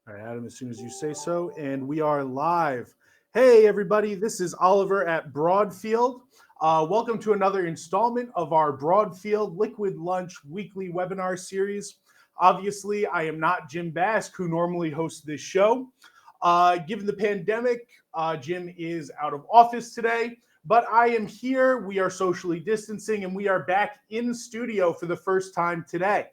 All right, Adam, as soon as you say so, and we are live. Hey, everybody, this is Oliver at Broadfield. Welcome to another installment of our Broadfield Liquid Lunch weekly webinar series. Obviously, I am not Jim Bask, who normally hosts this show. Given the pandemic, Jim is out of office today, but I am here. We are socially distancing, and we are back in studio for the first time today.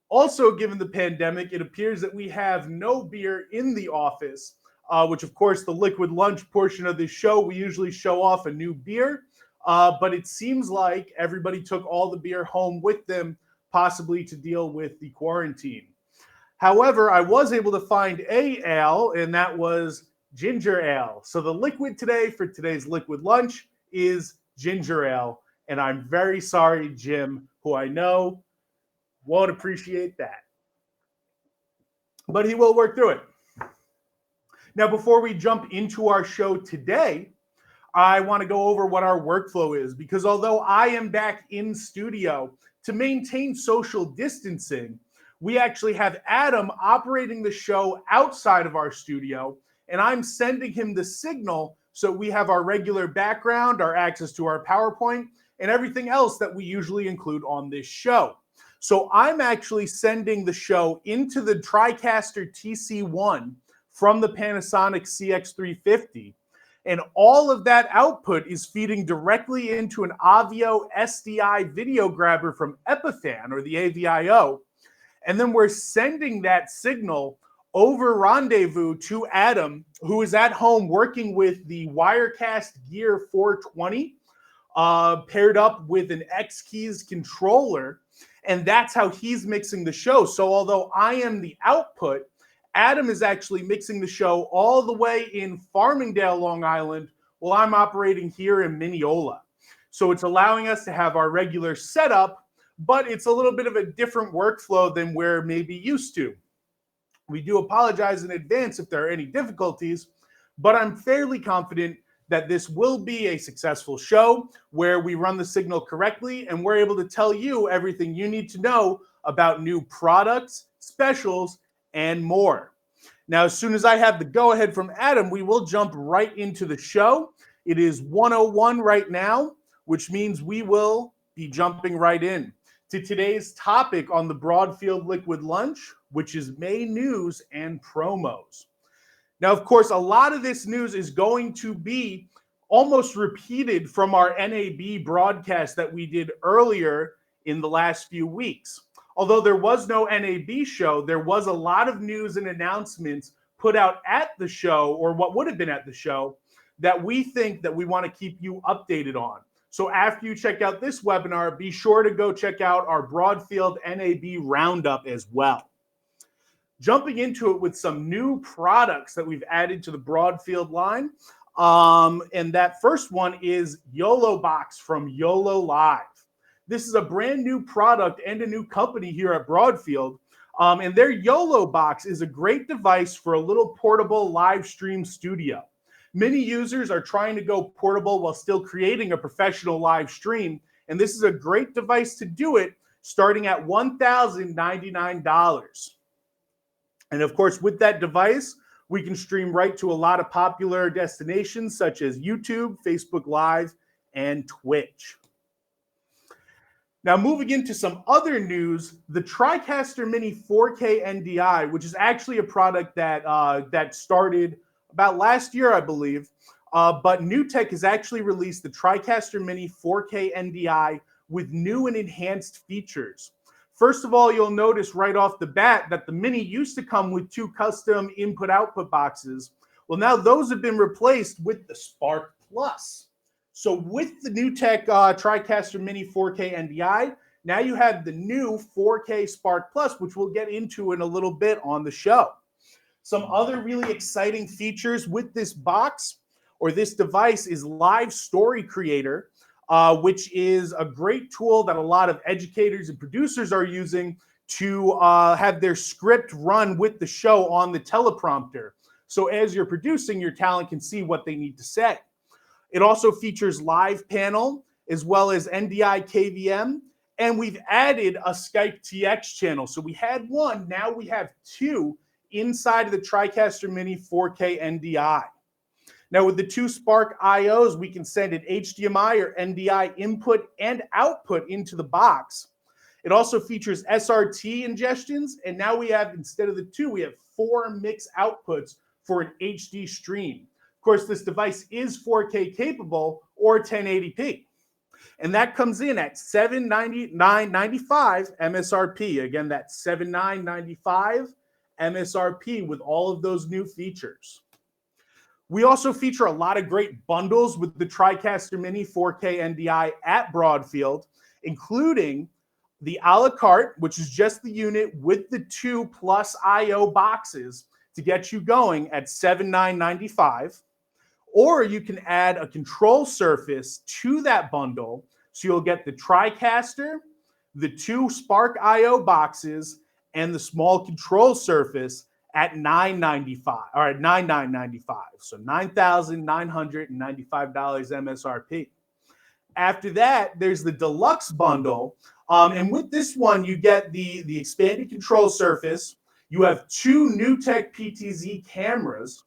Also, given the pandemic, it appears that we have no beer in the office, which, of course, the liquid lunch portion of this show, we usually show off a new beer. But it seems like everybody took all the beer home with them, possibly to deal with the quarantine. However, I was able to find a ale, and that was ginger ale. So the liquid today for today's liquid lunch is ginger ale. And I'm very sorry, Jim, who I know won't appreciate that. But he will work through it. Now, before we jump into our show today, I want to go over what our workflow is, because although I am back in studio to maintain social distancing, we actually have Adam operating the show outside of our studio, and I'm sending him the signal so we have our regular background, our access to our PowerPoint, and everything else that we usually include on this show. So I'm actually sending the show into the TriCaster TC1 from the Panasonic CX350. And all of that output is feeding directly into an Avio SDI video grabber from Epiphan, or the AVIO. And then we're sending that signal over Rendezvous to Adam, who is at home working with the Wirecast Gear 420, paired up with an X-Keys controller. And that's how he's mixing the show. So although I am the output, Adam is actually mixing the show all the way in Farmingdale, Long Island, while I'm operating here in Mineola. So it's allowing us to have our regular setup, but it's a little bit of a different workflow than we're maybe used to. We do apologize in advance if there are any difficulties, but I'm fairly confident that this will be a successful show where we run the signal correctly and we're able to tell you everything you need to know about new products, specials, and more. Now, as soon as I have the go-ahead from Adam, we will jump right into the show. It is 1:01 right now, which means we will be jumping right in to today's topic on the Broadfield Liquid Lunch, which is May news and promos. Now, of course, a lot of this news is going to be almost repeated from our NAB broadcast that we did earlier in the last few weeks. Although there was no NAB show, there was a lot of news and announcements put out at the show, or what would have been at the show, that we think that we want to keep you updated on. So after you check out this webinar, be sure to go check out our Broadfield NAB roundup as well. Jumping into it with some new products that we've added to the Broadfield line. And that first one is Yolo Box from Yolo Live. This is a brand new product and a new company here at Broadfield. And their Yolo Box is a great device for a little portable live stream studio. Many users are trying to go portable while still creating a professional live stream. And this is a great device to do it, starting at $1,099. And of course, with that device, we can stream right to a lot of popular destinations such as YouTube, Facebook Live, and Twitch. Now, moving into some other news, the TriCaster Mini 4K NDI, which is actually a product that started about last year, I believe, but NewTek has actually released the TriCaster Mini 4K NDI with new and enhanced features. First of all, you'll notice right off the bat that the Mini used to come with two custom input-output boxes. Well, now those have been replaced with the Spark Plus. So with the NewTek TriCaster Mini 4K NDI, now you have the new 4K Spark Plus, which we'll get into in a little bit on the show. Some other really exciting features with this box or this device is Live Story Creator, which is a great tool that a lot of educators and producers are using to have their script run with the show on the teleprompter. So as you're producing, your talent can see what they need to say. It also features Live Panel as well as NDI KVM, and we've added a Skype TX channel. So we had one, now we have two inside of the TriCaster Mini 4K NDI. Now with the two Spark IOs, we can send an HDMI or NDI input and output into the box. It also features SRT ingestions, and now we have, instead of the two, we have 4 mix outputs for an HD stream. Of course, this device is 4K capable or 1080p. And that comes in at $799.95 MSRP. Again, that's $799.95 MSRP with all of those new features. We also feature a lot of great bundles with the TriCaster Mini 4K NDI at Broadfield, including the a la carte, which is just the unit with the 2 plus IO boxes to get you going at $799.95. Or you can add a control surface to that bundle. So you'll get the TriCaster, the 2 Spark IO boxes, and the small control surface at $995 or at $999.95. So $9,995 MSRP. After that, there's the deluxe bundle. And with this one, you get the expanded control surface. You have 2 NewTek PTZ cameras,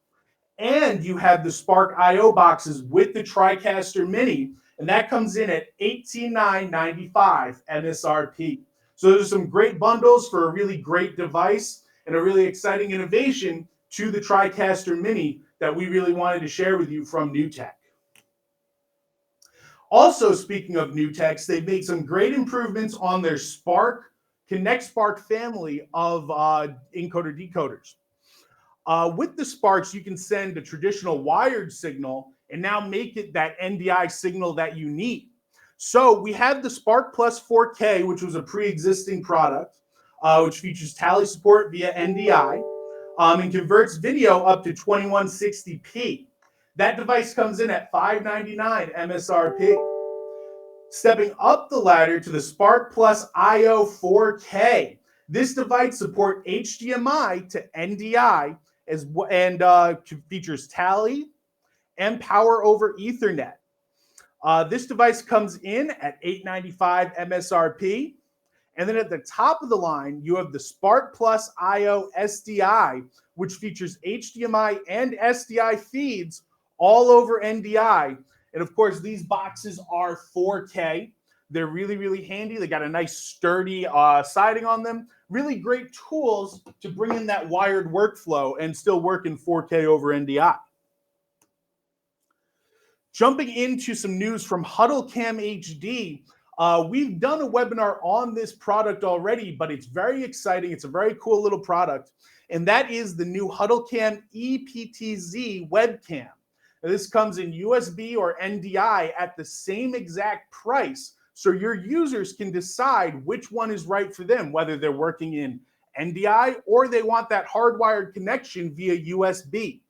and you have the Spark IO boxes with the TriCaster Mini, and that comes in at $189.95 MSRP. So there's some great bundles for a really great device and a really exciting innovation to the TriCaster Mini that we really wanted to share with you from NewTek. Also, speaking of NewTeks, they've made some great improvements on their Spark, Connect Spark family of encoder decoders. With the Sparks, you can send a traditional wired signal and now make it that NDI signal that you need. So we have the Spark Plus 4K, which was a pre-existing product, which features tally support via NDI and converts video up to 2160p. That device comes in at $599 MSRP. Stepping up the ladder to the Spark Plus IO 4K. This device supports HDMI to NDI and features tally and power over Ethernet. This device comes in at $895 MSRP. And then at the top of the line, you have the Spark Plus IO SDI, which features HDMI and SDI feeds all over NDI. And of course, these boxes are 4K. They're really, really handy. They got a nice sturdy siding on them. Really great tools to bring in that wired workflow and still work in 4K over NDI. Jumping into some news from Huddlecam HD. We've done a webinar on this product already, but it's very exciting. It's a very cool little product. And that is the new Huddlecam EPTZ webcam. Now, this comes in USB or NDI at the same exact price. So your users can decide which one is right for them, whether they're working in NDI or they want that hardwired connection via USB.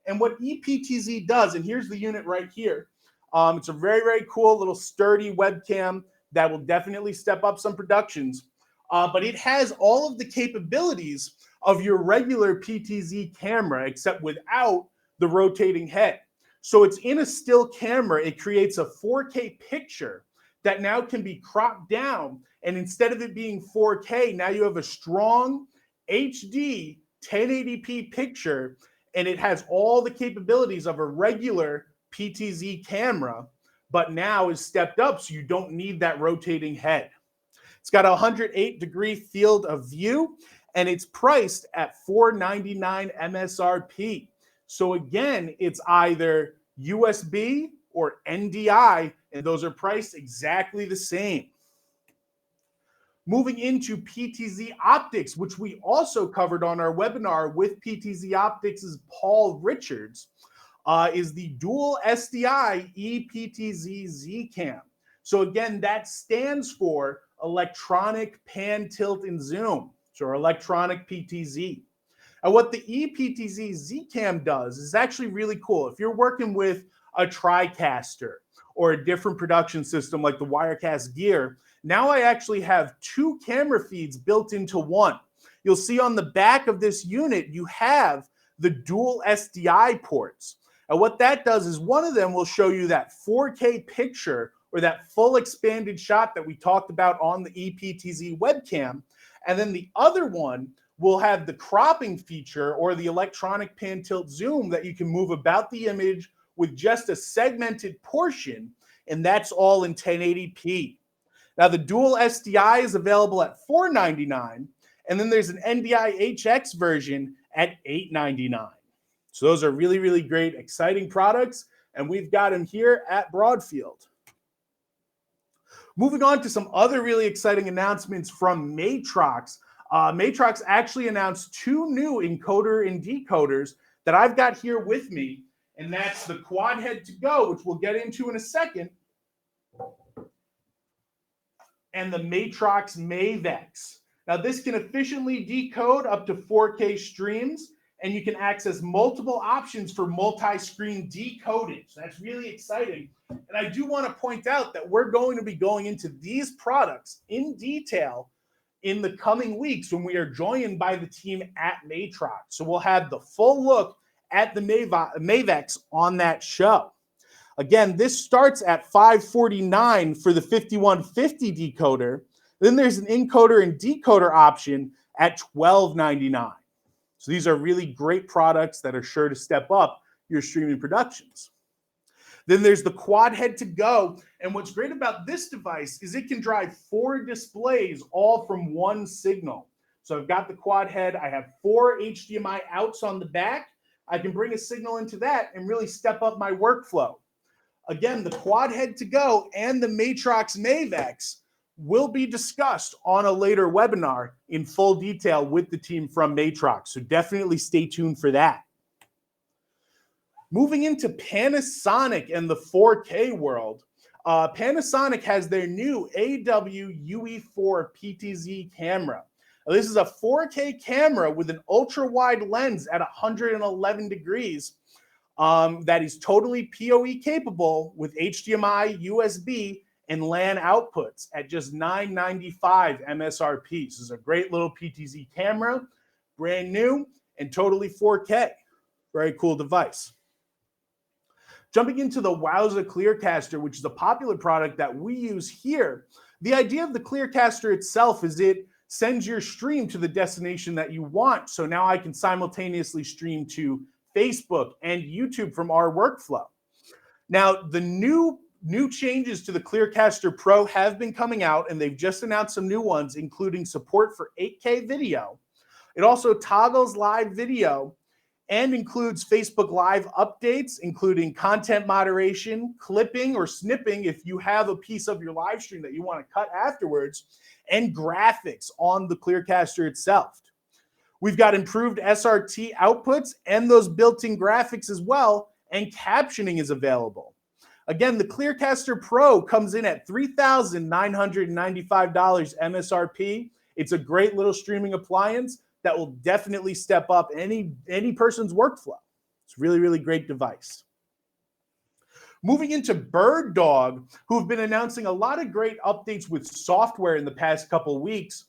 And what EPTZ does, and here's the unit right here. It's a very, very cool little sturdy webcam that will definitely step up some productions. But it has all of the capabilities of your regular PTZ camera, except without the rotating head. So it's in a still camera. It creates a 4K picture that now can be cropped down. And instead of it being 4K, now you have a strong HD 1080p picture, and it has all the capabilities of a regular PTZ camera, but now is stepped up so you don't need that rotating head. It's got a 108-degree field of view, and it's priced at $499 MSRP. So again, it's either USB or NDI, and those are priced exactly the same. Moving into PTZ Optics, which we also covered on our webinar with PTZ Optics' Paul Richards, is the Dual SDI EPTZ Z-Cam. So again, that stands for Electronic Pan, Tilt, and Zoom, so electronic PTZ. And what the EPTZ Z-Cam does is actually really cool. If you're working with a TriCaster or a different production system like the Wirecast gear, now I actually have 2 camera feeds built into one. You'll see on the back of this unit, you have the dual SDI ports. And what that does is one of them will show you that 4K picture or that full expanded shot that we talked about on the EPTZ webcam. And then the other one will have the cropping feature or the electronic pan tilt zoom that you can move about the image with just a segmented portion, and that's all in 1080p. Now, the Dual SDI is available at $499, and then there's an NDI HX version at $899. So those are really, really great, exciting products, and we've got them here at Broadfield. Moving on to some other really exciting announcements from Matrox. Matrox actually announced 2 new encoder and decoders that I've got here with me, and that's the Quad Head to Go, which we'll get into in a second, and the Matrox Maybachs. Now, this can efficiently decode up to 4K streams, and you can access multiple options for multi-screen decoding. So that's really exciting. And I do want to point out that we're going to be going into these products in detail in the coming weeks when we are joined by the team at Matrox. So we'll have the full look at the Maybachs on that show. Again, this starts at $549 for the 5150 decoder. Then there's an encoder and decoder option at $1299. So these are really great products that are sure to step up your streaming productions. Then there's the Quad Head to Go. And what's great about this device is it can drive 4 displays all from one signal. So I've got the Quad Head. I have 4 HDMI outs on the back. I can bring a signal into that and really step up my workflow. Again, the Quad Head to Go and the Matrox Maybachs will be discussed on a later webinar in full detail with the team from Matrox. So definitely stay tuned for that. Moving into Panasonic and the 4K world, Panasonic has their new AW-UE4 PTZ camera. Now, this is a 4K camera with an ultra-wide lens at 111 degrees that is totally PoE capable with HDMI, USB, and LAN outputs at just $995 MSRP. This is a great little PTZ camera, brand new and totally 4K. Very cool device. Jumping into the Wowza ClearCaster, which is a popular product that we use here. The idea of the ClearCaster itself is it sends your stream to the destination that you want. So now I can simultaneously stream to Facebook and YouTube from our workflow. Now, the new changes to the ClearCaster Pro have been coming out, and they've just announced some new ones, including support for 8K video. It also toggles live video and includes Facebook Live updates, including content moderation, clipping or snipping if you have a piece of your live stream that you want to cut afterwards, and graphics on the ClearCaster itself. We've got improved SRT outputs and those built-in graphics as well, and captioning is available. Again, the ClearCaster Pro comes in at $3,995 MSRP. It's a great little streaming appliance that will definitely step up any person's workflow. It's a really, really great device. Moving into BirdDog, who have been announcing a lot of great updates with software in the past couple of weeks.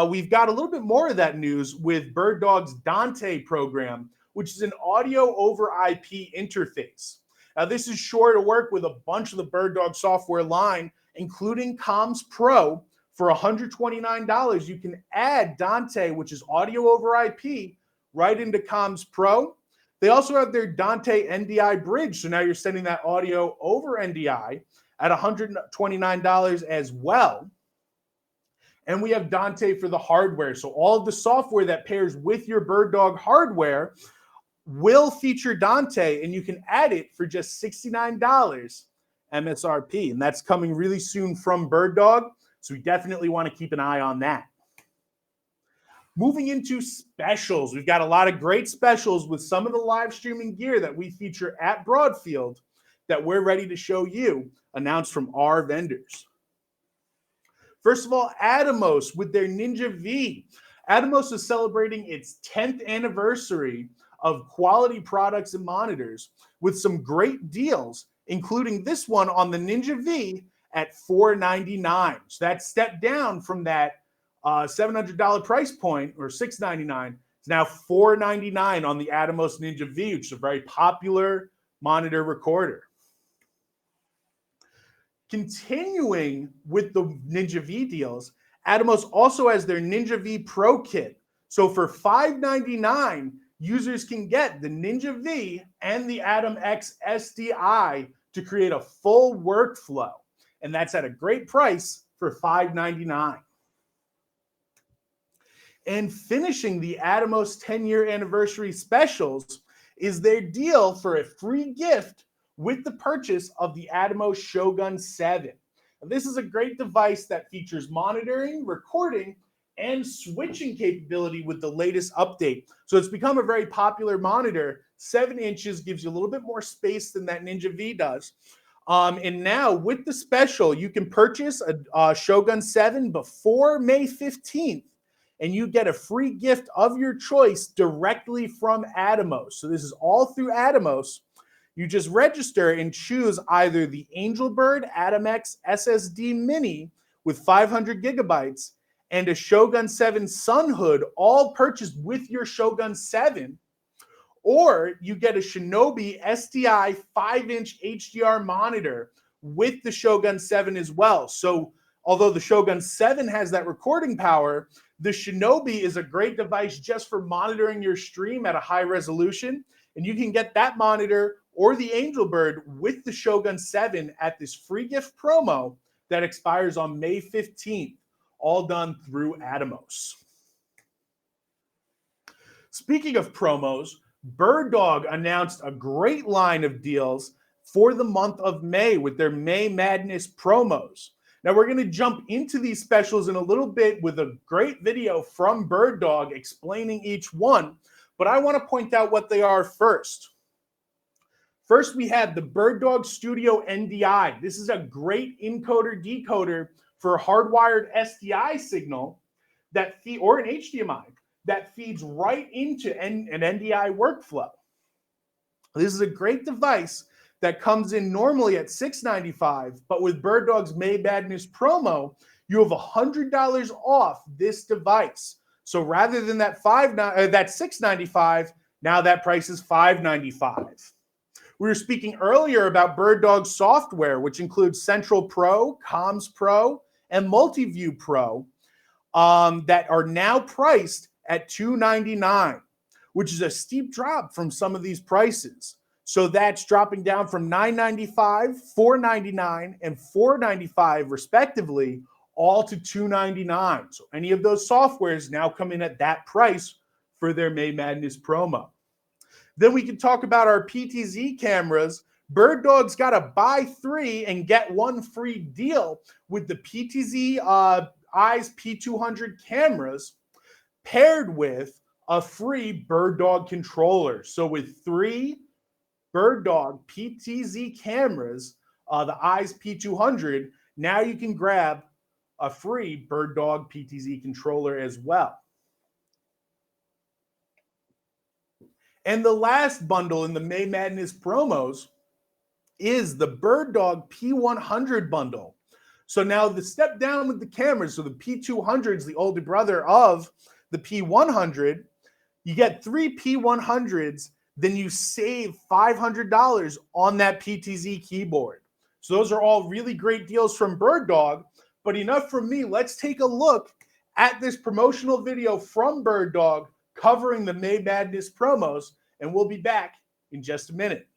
We've got a little bit more of that news with BirdDog's Dante program, which is an audio over IP interface. Now, this is sure to work with a bunch of the BirdDog software line, including Comms Pro. For $129, you can add Dante, which is audio over IP, right into Comms Pro. They also have their Dante NDI bridge, so now you're sending that audio over NDI at $129 as well. And we have Dante for the hardware. So all of the software that pairs with your BirdDog hardware will feature Dante, and you can add it for just $69 MSRP. And that's coming really soon from BirdDog. So we definitely want to keep an eye on that. Moving into specials, we've got a lot of great specials with some of the live streaming gear that we feature at Broadfield that we're ready to show you, announced from our vendors. First of all, Atomos with their Ninja V. Atomos is celebrating its 10th anniversary of quality products and monitors with some great deals, including this one on the Ninja V at $499. So that stepped down from that $700 price point, or $699. It's now $499 on the Atomos Ninja V, which is a very popular monitor recorder. Continuing with the Ninja V deals, Atomos also has their Ninja V Pro kit. So for $599, users can get the Ninja V and the Atom X SDI to create a full workflow. And that's at a great price for $599. And finishing the Atomos 10-year anniversary specials is their deal for a free gift with the purchase of the Atomos Shogun 7. Now, this is a great device that features monitoring, recording, and switching capability with the latest update. So it's become a very popular monitor. 7 inches gives you a little bit more space than that Ninja V does. And now with the special, you can purchase a Shogun 7 before May 15th, and you get a free gift of your choice directly from Atomos. So this is all through Atomos. You just register and choose either the Angelbird Atom X SSD Mini with 500 gigabytes and a Shogun 7 Sun Hood, all purchased with your Shogun 7, or you get a Shinobi SDI 5-inch HDR monitor with the Shogun 7 as well. So although the Shogun 7 has that recording power, the Shinobi is a great device just for monitoring your stream at a high resolution. And you can get that monitor or the Angelbird with the Shogun 7 at this free gift promo that expires on May 15th, all done through Atomos. Speaking of promos, BirdDog announced a great line of deals for the month of May with their May Madness promos. Now, we're going to jump into these specials in a little bit with a great video from BirdDog explaining each one, but I want to point out what they are first. First, we have the BirdDog Studio NDI. This is a great encoder-decoder for a hardwired SDI signal or an HDMI that feeds right into an NDI workflow. This is a great device that comes in normally at $695, but with BirdDog's May Madness promo, you have $100 off this device. So rather than that $695, now that price is $595. We were speaking earlier about BirdDog software, which includes Central Pro, Comms Pro, and Multiview Pro, that are now priced at $299, which is a steep drop from some of these prices. So that's dropping down from $995, $499, and $495 respectively, all to $299. So any of those softwares now come in at that price for their May Madness promo. Then we can talk about our PTZ cameras. BirdDog's got a buy 3 and get 1 free deal with the PTZ Eyes P200 cameras paired with a free BirdDog controller. So with 3 BirdDog PTZ cameras, the Eyes P200, now you can grab a free BirdDog PTZ controller as well. And the last bundle in the May Madness promos is the BirdDog P100 bundle. So now the step down with the cameras, so the P200 is the older brother of the P100. You get 3 P100s, then you save $500 on that PTZ keyboard. So those are all really great deals from BirdDog. But enough from me. Let's take a look at this promotional video from BirdDog covering the May Madness promos, and we'll be back in just a minute.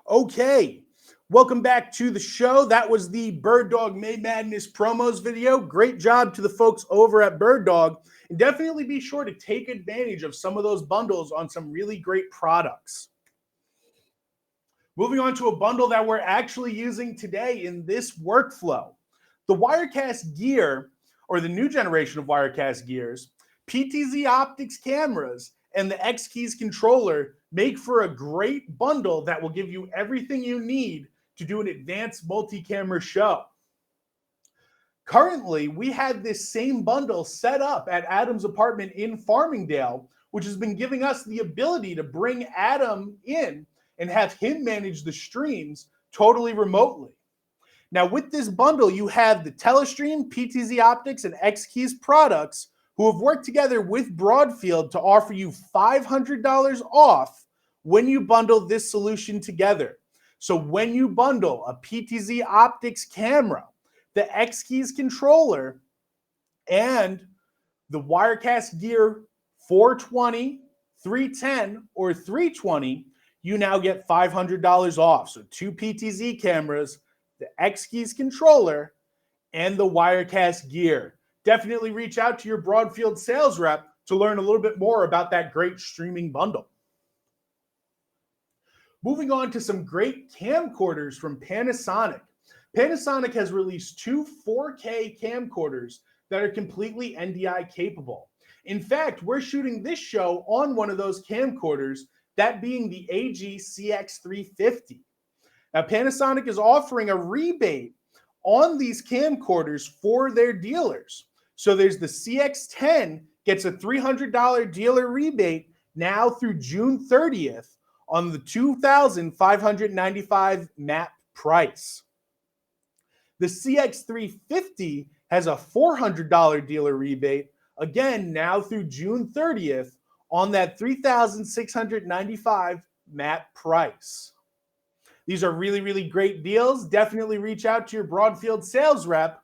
Okay, welcome back to the show. That was the BirdDog May Madness promos video. Great job to the folks over at BirdDog. And definitely be sure to take advantage of some of those bundles on some really great products. Moving on to a bundle that we're actually using today in this workflow. The Wirecast gear, or the new generation of Wirecast gears, PTZ Optics cameras, and the X-Keys controller make for a great bundle that will give you everything you need to do an advanced multi-camera show. Currently, we had this same bundle set up at Adam's apartment in Farmingdale, which has been giving us the ability to bring Adam in and have him manage the streams totally remotely. Now, with this bundle, you have the Telestream, PTZ Optics, and X-Keys products who have worked together with Broadfield to offer you $500 off when you bundle this solution together. So when you bundle a PTZ Optics camera, the X-Keys controller, and the Wirecast gear 420, 310, or 320, you now get $500 off. So 2 PTZ cameras, the X-Keys controller, and the Wirecast gear. Definitely reach out to your Broadfield sales rep to learn a little bit more about that great streaming bundle. Moving on to some great camcorders from Panasonic. Panasonic has released 2 4K camcorders that are completely NDI capable. In fact, we're shooting this show on one of those camcorders, that being the AG CX350. Now, Panasonic is offering a rebate on these camcorders for their dealers. So there's the CX10 gets a $300 dealer rebate now through June 30th on the $2,595 map price. The CX350 has a $400 dealer rebate, again, now through June 30th on that $3,695 map price. These are really, really great deals. Definitely reach out to your Broadfield sales rep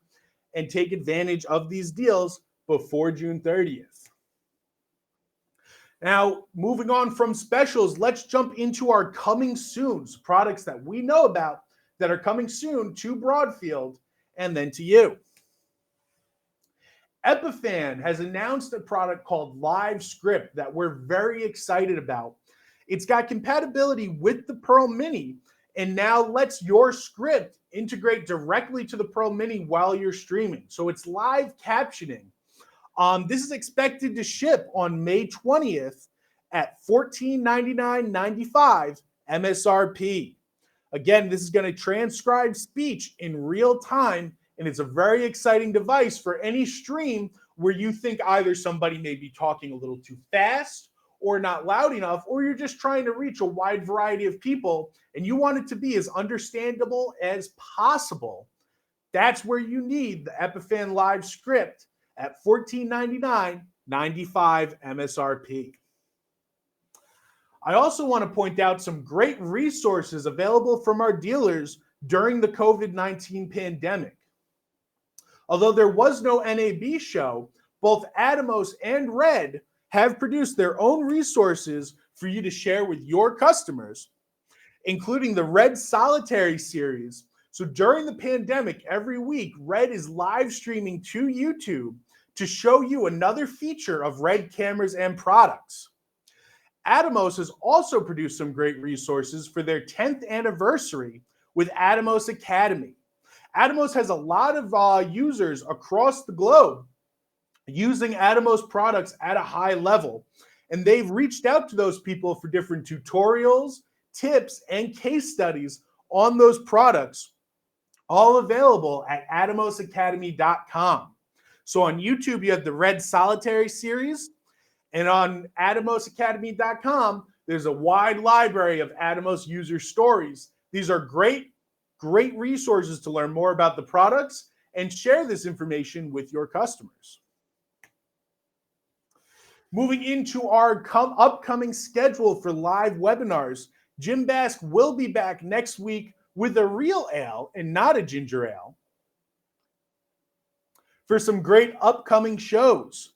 and take advantage of these deals before June 30th. Now, moving on from specials, let's jump into our coming soons, products that we know about that are coming soon to Broadfield and then to you. Epiphan has announced a product called Live Script that we're very excited about. It's got compatibility with the Pearl Mini and now lets your script integrate directly to the Pearl Mini while you're streaming. So it's live captioning. This is expected to ship on May 20th at $1499.95 MSRP. Again, this is going to transcribe speech in real time, and it's a very exciting device for any stream where you think either somebody may be talking a little too fast or not loud enough, or you're just trying to reach a wide variety of people and you want it to be as understandable as possible. That's where you need the Epiphan Live Script at $1499.95 MSRP. I also want to point out some great resources available from our dealers during the COVID-19 pandemic. Although there was no NAB show, both Atomos and Red have produced their own resources for you to share with your customers, including the Red Solitary series. So during the pandemic, every week, Red is live streaming to YouTube to show you another feature of Red cameras and products. Atomos has also produced some great resources for their 10th anniversary with Atomos Academy. Atomos has a lot of users across the globe using Atomos products at a high level, and they've reached out to those people for different tutorials, tips, and case studies on those products, all available at atomosacademy.com. So on YouTube, you have the Red Solitary series, and on atomosacademy.com, there's a wide library of Atomos user stories. These are great resources to learn more about the products and share this information with your customers. Moving into our upcoming schedule for live webinars, Jim Bask will be back next week with a real ale and not a ginger ale for some great upcoming shows.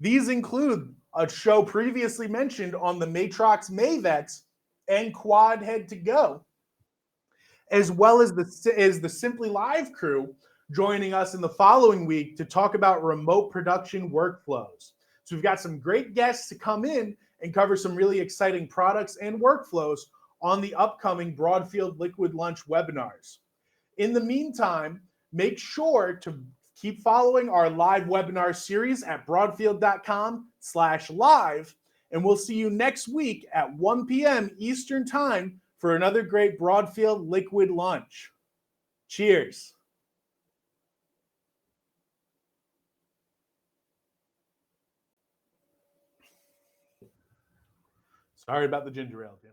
These include a show previously mentioned on the Matrox Maybachs and Quad Head to Go, as well as the Simply Live crew joining us in the following week to talk about remote production workflows. So we've got some great guests to come in and cover some really exciting products and workflows on the upcoming Broadfield Liquid Lunch webinars. In the meantime, make sure to keep following our live webinar series at broadfield.com/live And we'll see you next week at 1 p.m. Eastern Time for another great Broadfield liquid lunch. Cheers. Sorry about the ginger ale, Tim.